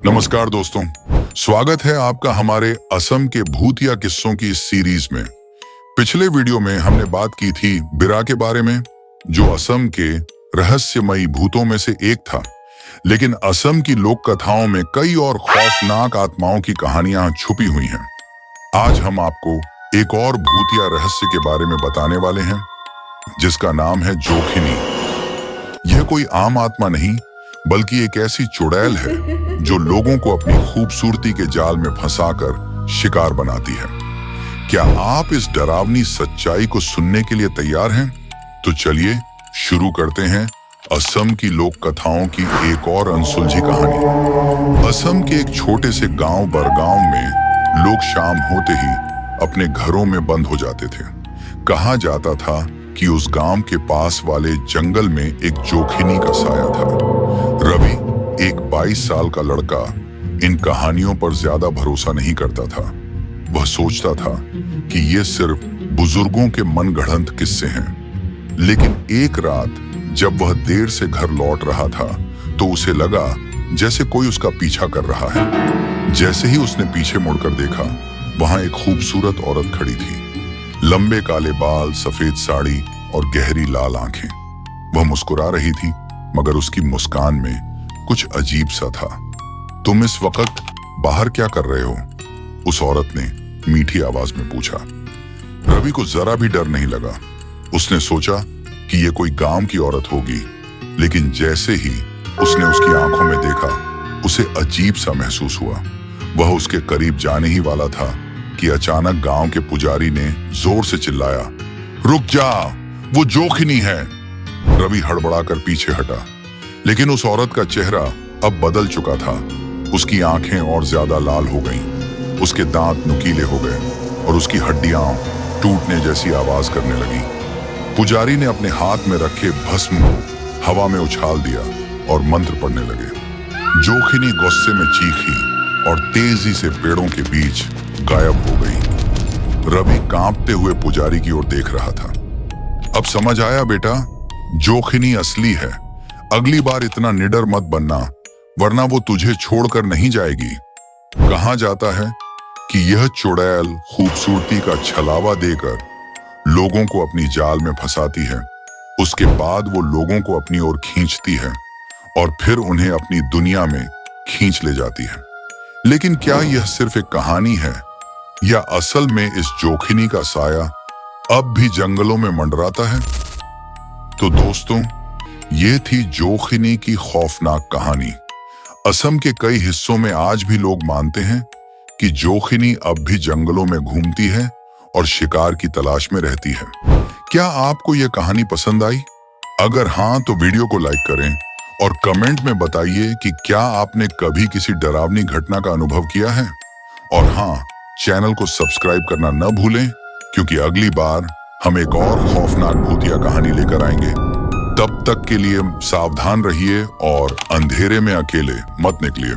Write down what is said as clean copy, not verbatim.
नमस्कार दोस्तों, स्वागत है आपका हमारे असम के भूतिया किस्सों की इस सीरीज में। पिछले वीडियो में हमने बात की थी बिरा के बारे में, जो असम के रहस्यमयी भूतों में से एक था। लेकिन असम की लोक कथाओं में कई और खौफनाक आत्माओं की कहानियां छुपी हुई हैं। आज हम आपको एक और भूतिया रहस्य के बारे में बताने वाले हैं, जिसका नाम है जोखिनी। यह कोई आम आत्मा नहीं, बल्कि एक ऐसी चुड़ैल है जो लोगों को अपनी खूबसूरती के जाल में फंसाकर शिकार बनाती है। क्या आप इस डरावनी सच्चाई को सुनने के लिए तैयार हैं? तो चलिए शुरू करते हैं असम की लोक कथाओं की एक और अनसुलझी कहानी। असम के एक छोटे से गांव बरगांव में लोग शाम होते ही अपने घरों में बंद हो जाते थे। कहा जाता था कि उस गांव के पास वाले जंगल में एक जोखिनी का साया था। रवि, एक 22 साल का लड़का, इन कहानियों पर ज्यादा भरोसा नहीं करता था। वह सोचता था कि ये सिर्फ बुजुर्गों के मनगढ़ंत किस्से हैं। लेकिन एक रात जब वह देर से घर लौट रहा था, तो उसे लगा जैसे कोई उसका पीछा कर रहा है। जैसे ही उसने पीछे मुड़कर देखा, वहां एक खूबसूरत औरत खड़ी थी। लंबे काले बाल, सफेद साड़ी और गहरी लाल आंखें। वह मुस्कुरा रही थी, मगर उसकी मुस्कान में कुछ अजीब सा था। तुम इस वक्त बाहर क्या कर रहे हो? उस औरत ने मीठी आवाज में पूछा। रवि को जरा भी डर नहीं लगा। उसने सोचा कि यह कोई गांव की औरत होगी, लेकिन जैसे ही उसने उसकी आंखों में देखा, उसे अजीब सा महसूस हुआ। वह उसके करीब जाने ही वाला था कि अचानक गांव के पुजारी ने जोर से चिल्लाया, रुक जा, वो जोखिनी है। रवि हड़बड़ाकर पीछे हटा, लेकिन उस औरत का चेहरा अब बदल चुका था। उसकी आंखें और ज्यादा लाल हो गईं, उसके दांत नुकीले हो गए और उसकी हड्डियां टूटने जैसी आवाज करने लगी। पुजारी ने अपने हाथ में रखे भस्म को हवा में उछाल दिया और मंत्र पढ़ने लगे। जोखिनी गुस्से में चीखी और तेजी से पेड़ों के बीच गायब हो गई। रवि कांपते हुए पुजारी की ओर देख रहा था। अब समझ आया बेटा, जोखिनी असली है। अगली बार इतना निडर मत बनना, वरना वो तुझे छोड़कर नहीं जाएगी। कहा जाता है कि यह चुड़ैल खूबसूरती का छलावा देकर लोगों को अपनी जाल में फंसाती है। उसके बाद वो लोगों को अपनी ओर खींचती है और फिर उन्हें अपनी दुनिया में खींच ले जाती है। लेकिन क्या यह सिर्फ एक कहानी है, या असल में इस जोखिनी का साया अब भी जंगलों में मंडराता है? तो दोस्तों, ये थी जोखिनी की खौफनाक कहानी। असम के कई हिस्सों में आज भी लोग मानते हैं कि जोखिनी अब भी जंगलों में घूमती है और शिकार की तलाश में रहती है। क्या आपको यह कहानी पसंद आई? अगर हाँ, तो वीडियो को लाइक करें और कमेंट में बताइए कि क्या आपने कभी किसी डरावनी घटना का अनुभव किया है। और हाँ, चैनल को सब्सक्राइब करना न भूलें, क्योंकि अगली बार हम एक और खौफनाक भूतिया कहानी लेकर आएंगे। तब तक के लिए सावधान रहिए और अंधेरे में अकेले मत निकलिए।